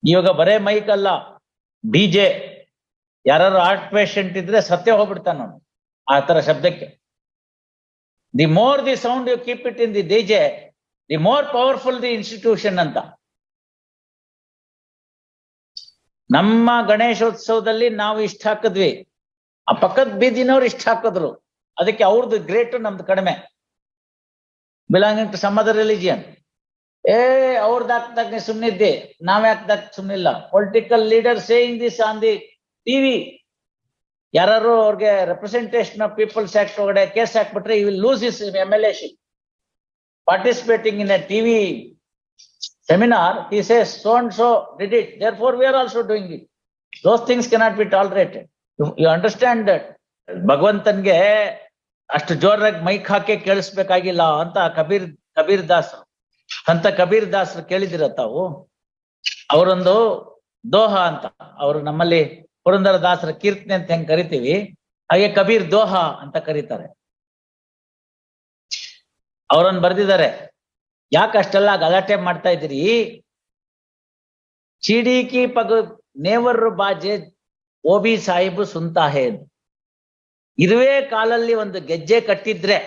ಇವಾಗ ಬರೇ ಮೈಕ್ ಅಲ್ಲ, ಡಿಜೆ. ಯಾರು ಹಾರ್ಟ್ ಪೇಷಂಟ್ ಇದ್ರೆ ಸತ್ಯ ಹೋಗ್ಬಿಡ್ತಾನ ಅವನು ಆ ತರ ಶಬ್ದಕ್ಕೆ. The more the sound you keep it in the DJ, the more powerful the institution ಅಂತ. ನಮ್ಮ ಗಣೇಶೋತ್ಸವದಲ್ಲಿ ನಾವು ಇಷ್ಟ ಹಾಕಿದ್ವಿ, ಆ ಪಕ್ಕದ ಬೀದಿನವ್ರು ಇಷ್ಟ ಹಾಕಿದ್ರು, ಅದಕ್ಕೆ ಅವ್ರದ್ದು ಗ್ರೇಟ್ ನಮ್ದು ಕಡಿಮೆ. Belonging to some other religion. ಅವ್ರದ್ದು ಹಾಕ್ದಾಗ ನೀ ಸುಮ್ನಿದ್ದೆ, ನಾವ್ ಹಾಕ್ದಾಗ ಸುಮ್ನಿಲ್ಲ. Political leader saying this on the TV. ಯಾರು ಅವ್ರಿಗೆ ರೆಪ್ರೆಸೆಂಟೇಷನ್ ಆಫ್ ಪೀಪಲ್ಸ್ ಆಕ್ಟ್ ಒಳಗಡೆ ಕೇಸ್ ಹಾಕ್ಬಿಟ್ರೆ ಯು ವಿಲ್ ಲೂಸ್ ಹಿಸ್ MLA-ಶಿಪ್. Participating in a TV seminar, he says so and so did it, therefore we are also doing it. Those things cannot be tolerated. You understand that ಭಗವಂತನ್ಗೆ ಅಷ್ಟು ಜೋರಾಗಿ mic ಹಾಕಿ ಕೇಳಿಸ್ಬೇಕಾಗಿಲ್ಲ ಅಂತ ಕಬೀರ್ ದಾಸರು, ಸಂತ ಕಬೀರ್ ದಾಸರು ಕೇಳಿದಿರ ತಾವು? ಅವರೊಂದು ದೋಹ ಅಂತ, ಅವರು ನಮ್ಮಲ್ಲಿ ಪುರಂದರ ದಾಸರ ಕೀರ್ತನೆ ಅಂತ ಹೆಂಗ್ ಕರಿತೀವಿ, ಹಾಗೆ ಕಬೀರ್ ದೋಹ ಅಂತ ಕರೀತಾರೆ. ಅವರನ್ನು ಬರ್ದಿದ್ದಾರೆ, ಯಾಕೆ ಅಷ್ಟೆಲ್ಲ ಗಲಾಟೆ ಮಾಡ್ತಾ ಇದ್ದೀರಿ? ಚೀಡಿಕಿ ಪಗ ನೇವರ್ ಬಾಜೆ ಓಬಿ ಸಾಹಿಬ್ ಸುಂತಾ ಹೇ. ಇರುವೆ ಕಾಲಲ್ಲಿ ಒಂದು ಗೆಜ್ಜೆ ಕಟ್ಟಿದ್ರೆ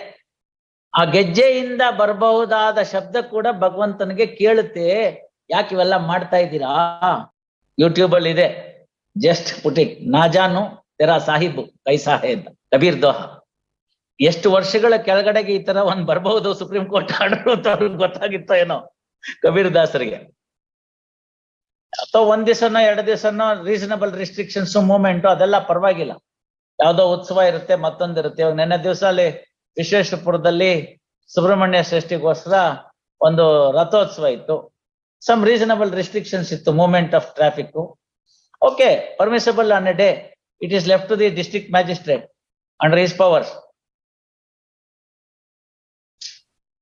ಆ ಗೆಜ್ಜೆಯಿಂದ ಬರಬಹುದಾದ ಶಬ್ದ ಕೂಡ ಭಗವಂತನಿಗೆ ಕೇಳುತ್ತೆ. ಯಾಕೆ ಇವೆಲ್ಲ ಮಾಡ್ತಾ ಇದ್ದೀರಾ? ಯೂಟ್ಯೂಬ್ ಅಲ್ಲಿ ಇದೆ, ಜಸ್ಟ್ ಪುಟಿಂಗ್ ನಾಜಾನು ತೆರಾ ಸಾಹಿಬ್ ಕೈಸಾ ಹೇ ಅಂತ, ಕಬೀರ್ ದೋಹ. ಎಷ್ಟು ವರ್ಷಗಳ ಕೆಳಗಡೆಗೆ ಈ ತರ ಒಂದ್ ಬರ್ಬಹುದು ಸುಪ್ರೀಂ ಕೋರ್ಟ್ ಆರ್ಡರ್ ಅಂತ ಅವ್ರಿಗೆ ಗೊತ್ತಾಗಿತ್ತೋ ಏನೋ ಕಬೀರ್ ದಾಸರಿಗೆ. ಅಥವಾ ಒಂದ್ ದಿವಸನೋ 2 ದಿವಸನೋ ರೀಸನಬಲ್ ರಿಸ್ಟ್ರಿಕ್ಷನ್ಸ್ ಮೂವ್ಮೆಂಟ್ ಅದೆಲ್ಲ ಪರವಾಗಿಲ್ಲ. ಯಾವ್ದೋ ಉತ್ಸವ ಇರುತ್ತೆ, ಮತ್ತೊಂದಿರುತ್ತೆ. ಇವಾಗ ನೆನ್ನೆ ದಿವಸ ಅಲ್ಲಿ ವಿಶ್ವೇಶ್ವರಪುರದಲ್ಲಿ ಸುಬ್ರಹ್ಮಣ್ಯ ಷಷ್ಠಿಗೋಸ್ಕರ ಒಂದು ರಥೋತ್ಸವ ಇತ್ತು. ಸಮ್ ರೀಸನಬಲ್ ರಿಸ್ಟ್ರಿಕ್ಷನ್ಸ್ ಇತ್ತು, movement of traffic. Okay, permissible on a day. It is left to the district magistrate under his powers.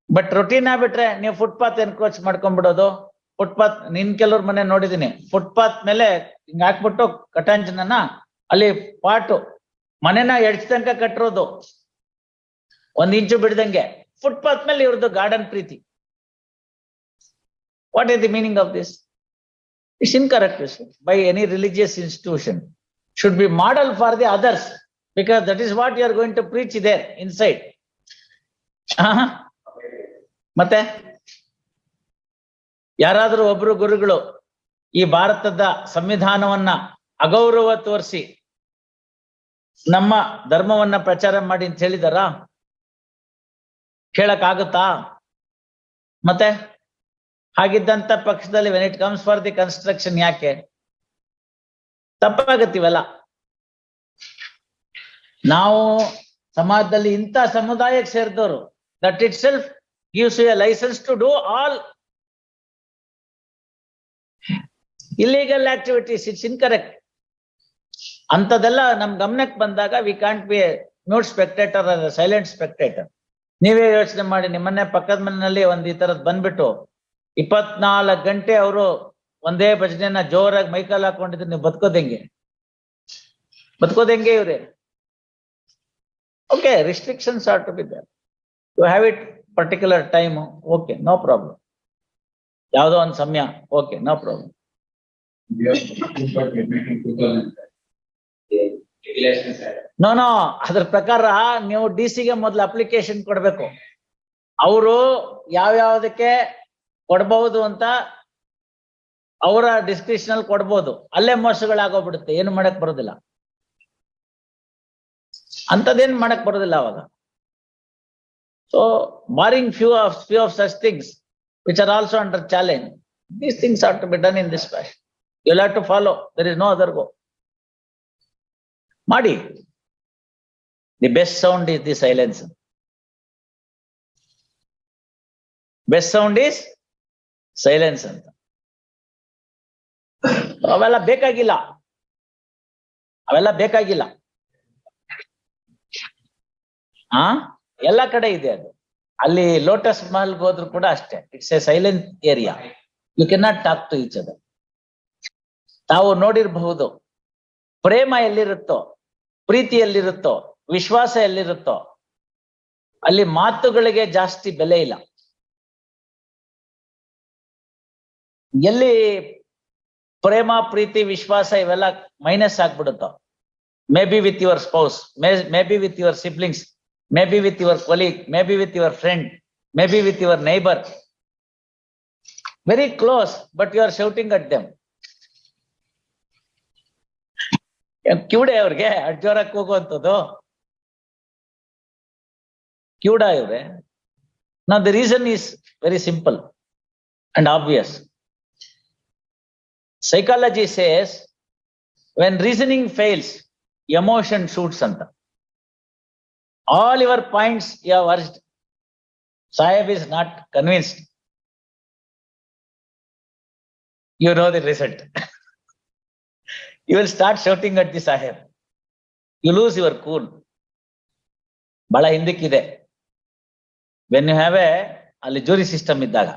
But routine ಆಗ್ಬಿಟ್ರೆ ನೀವು ಫುಟ್ಪಾತ್ ಎನ್ಕ್ರೋಚ್ ಮಾಡ್ಕೊಂಡ್ಬಿಡೋದು. ಫುಟ್ಪಾತ್, ಕೆಲವ್ರ ಮನೆ ನೋಡಿದೀನಿ, ಫುಟ್ಪಾತ್ ಮೇಲೆ ಹಿಂಗ್ ಹಾಕ್ಬಿಟ್ಟು ಕಟಾಂಜನ ಅಲ್ಲಿ ಪಾಟು ಮನೆನ ಎಡ್ಚ್ ತನಕ ಕಟ್ಟಿರೋದು, 1 ಇಂಚು ಬಿಡ್ದಂಗೆ. ಫುಟ್ಪಾತ್ ಮೇಲೆ ಇವ್ರದ್ದು ಗಾರ್ಡನ್ ಪ್ರೀತಿ. What is the meaning of this? It's incorrect by any religious institution. Should be model for the others, because that is what you are going to preach there inside. ಮತ್ತೆ ಯಾರಾದ್ರೂ ಒಬ್ರು ಗುರುಗಳು ಈ ಭಾರತದ ಸಂವಿಧಾನವನ್ನ ಅಗೌರವ ತೋರಿಸಿ ನಮ್ಮ ಧರ್ಮವನ್ನ ಪ್ರಚಾರ ಮಾಡಿ ಅಂತ ಹೇಳಿದಾರ? ಕೇಳಕ್ಕಾಗುತ್ತಾ? ಮತ್ತೆ ಹಾಗಿದ್ದಂತ ಪಕ್ಷದಲ್ಲಿ when it comes for the construction ಯಾಕೆ ತಪ್ಪಾಗತ್ತಿವಲ್ಲ? ನಾವು ಸಮಾಜದಲ್ಲಿ ಇಂಥ ಸಮುದಾಯಕ್ಕೆ ಸೇರಿದವರು, that it self gives you a license to do all illegal activities. It's incorrect. ಅಂತದೆಲ್ಲ ನಮ್ ಗಮನಕ್ಕೆ ಬಂದಾಗ we can't be mute spectator or silent spectator. ನೀವೇ ಯೋಚನೆ ಮಾಡಿ, ನಿಮ್ಮನ್ನೇ ಪಕ್ಕದ ಮನೆಯಲ್ಲಿ ಒಂದ್ ಈ ತರದ್ ಬಂದ್ಬಿಟ್ಟು 24 ಗಂಟೆ ಅವರು ಒಂದೇ ಭಜನೆನ ಜೋರಾಗಿ ಮೈಕಲ್ ಹಾಕೊಂಡಿದ್ರೆ ನೀವು ಬದುಕೋದೆಂಗೆ ಇವ್ರೆ? Okay, restrictions are to be there. You have it particular time, okay, no problem. ಯಾವುದೋ ಒಂದು ಸಮಯ, ಓಕೆ, ನೋ ಪ್ರಾಬ್ಲಮ್. ನೋ ಅದ್ರ ಪ್ರಕಾರ ನೀವು DC-ಗೆ ಮೊದಲು ಅಪ್ಲಿಕೇಶನ್ ಕೊಡ್ಬೇಕು. ಅವರು ಯಾವ್ಯಾವ್ದಕ್ಕೆ ಕೊಡ್ಬಹುದು ಅಂತ ಅವರ ಡಿಸ್ಕ್ರಿಪ್ಷನ್ ಕೊಡ್ಬೋದು. ಅಲ್ಲೇ ಮೋಸಗಳಾಗೋಗ್ಬಿಡುತ್ತೆ, ಏನು ಮಾಡಕ್ ಬರೋದಿಲ್ಲ. ಅಂತದೇನ್ ಮಾಡಕ್ ಬರೋದಿಲ್ಲ ಅವಾಗ. So, barring few of such things which are also under challenge, these things are to be done in this fashion. You'll have to follow. There is no other go. Madi, the best sound is the silence. Best sound is silence. ಅವೆಲ್ಲ ಬೇಕಾಗಿಲ್ಲ. ಎಲ್ಲ ಕಡೆ ಇದೆ ಅದು. ಅಲ್ಲಿ lotus ಮಹಲ್ಗೆ ಹೋದ್ರು ಕೂಡ ಅಷ್ಟೇ, it's a silent area. You can not talk to each other. ತಾವು ನೋಡಿರಬಹುದು, ಪ್ರೇಮ ಎಲ್ಲಿರುತ್ತೋ, ಪ್ರೀತಿ ಎಲ್ಲಿರುತ್ತೋ, ವಿಶ್ವಾಸ ಎಲ್ಲಿರುತ್ತೋ ಅಲ್ಲಿ ಮಾತುಗಳಿಗೆ ಜಾಸ್ತಿ ಬೆಲೆ ಇಲ್ಲ. ಎಲ್ಲಿ ಪ್ರೇಮ ಪ್ರೀತಿ ವಿಶ್ವಾಸ ಇವೆಲ್ಲ ಮೈನಸ್ ಆಗ್ಬಿಡುತ್ತೋ. May be with your spouse, may be with your siblings, may be with your colleague, may be with your friend, may be with your neighbour. Very close, but you are shouting at them. ಕಿವುಡೆ ಅವ್ರಿಗೆ ಅಡ್ಜೋರಕ್ಕೆ ಹೋಗುವಂಥದ್ದು, ಕಿವುಡ ಇವ್ರೆ. Now the reason is very simple and obvious. Psychology says when reasoning fails, emotion shoots anta. All your points you have urged, Sahib is not convinced. You know the result. You will start shouting at the Sahib. You lose your cool. Bala hindikide. When you have a jury system iddaga,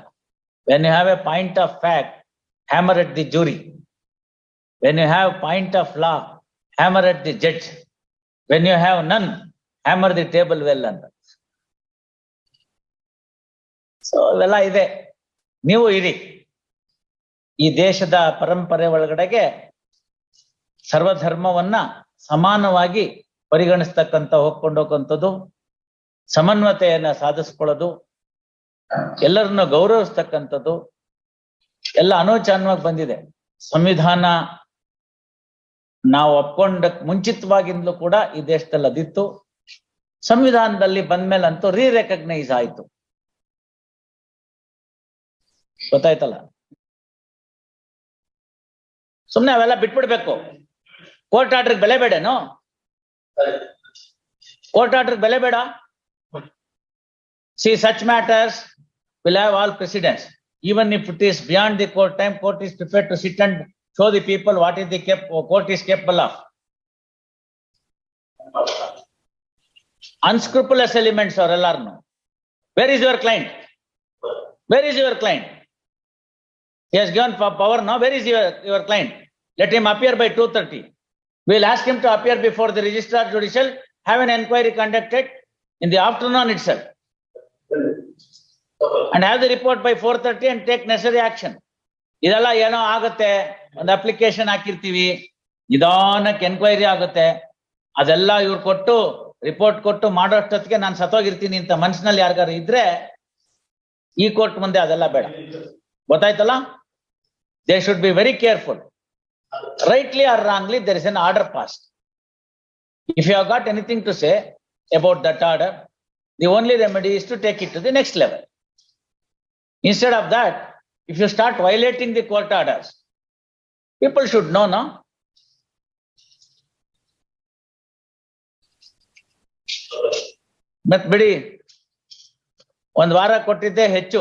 when you have a point of fact, hammer at the jury. When you have point of law, hammer at the judge. When you have none, hammer the table well anta. So ಇವೆಲ್ಲ ಇದೆ. ನೀವು ಇರಿ. ಈ ದೇಶದ ಪರಂಪರೆ ಒಳಗಡೆಗೆ ಸರ್ವಧರ್ಮವನ್ನ ಸಮಾನವಾಗಿ ಪರಿಗಣಿಸ್ತಕ್ಕಂಥ ಹೋಗ್ಕೊಂಡೋಗಂಥದ್ದು, ಸಮನ್ವತೆಯನ್ನ ಸಾಧಿಸ್ಕೊಳ್ಳೋದು, ಎಲ್ಲರನ್ನು ಗೌರವಿಸ್ತಕ್ಕಂಥದ್ದು ಎಲ್ಲ ಅನೋಚಾನವಾಗಿ ಬಂದಿದೆ. ಸಂವಿಧಾನ ನಾವು ಒಪ್ಕೊಂಡ ಮುಂಚಿತವಾಗಿಂದಲೂ ಕೂಡ ಈ ದೇಶದಲ್ಲಿ ಅದಿತ್ತು. ಸಂವಿಧಾನದಲ್ಲಿ ಬಂದ್ಮೇಲಂತೂ ರಿರೆಕಗ್ನೈಸ್ ಆಯ್ತು. ಗೊತ್ತಾಯ್ತಲ್ಲ. ಸುಮ್ನೆ ಅವೆಲ್ಲ ಬಿಟ್ಬಿಡ್ಬೇಕು. ಕೋರ್ಟ್ ಆರ್ಡರ್ ಬೆಲೆ ಬೇಡೇನು? ಕೋರ್ಟ್ ಆರ್ಡರ್ ಬೆಲೆ ಬೇಡ. See, such matters will have all precedence. Even if it is beyond the court time, court is prepared to sit and show the people what is the court is capable of. Unscrupulous elements are alarm. Where is your client? Where is your client? He has given power now. Where is your client? Let him appear by 2:30. We will ask him to appear before the registrar judicial, have an inquiry conducted in the afternoon itself. And have the report by 4:30 and take necessary action. ಇದೆಲ್ಲ ಏನೋ ಆಗುತ್ತೆ, ಒಂದು application ಹಾಕಿರ್ತೀವಿ, ನಿಧಾನಕ್ಕೆ enquiry ಆಗುತ್ತೆ, ಅದೆಲ್ಲ ಇವ್ರು ಕೊಟ್ಟು ರಿಪೋರ್ಟ್ ಕೊಟ್ಟು ಮಾಡೋಷ್ಟೊತ್ತಿಗೆ ನಾನು ಸತ್ತೋಗಿರ್ತೀನಿ ಅಂತ ಮನಸ್ಸಿನಲ್ಲಿ ಯಾರಿಗಾರು ಇದ್ರೆ ಈ ಕೋರ್ಟ್ ಮುಂದೆ ಅದೆಲ್ಲ ಬೇಡ. ಗೊತ್ತಾಯ್ತಲ್ಲ? They should be very careful. Rightly or wrongly, there is an order passed. If you have got anything to say about that order, the only remedy is to take it to the next level. Instead of that, if you start violating the court orders, people should know, no? ಮತ್ ಬಿಡಿ, ಒಂದ್ ವಾರ ಕೊಟ್ಟಿದ್ದೆ ಹೆಚ್ಚು.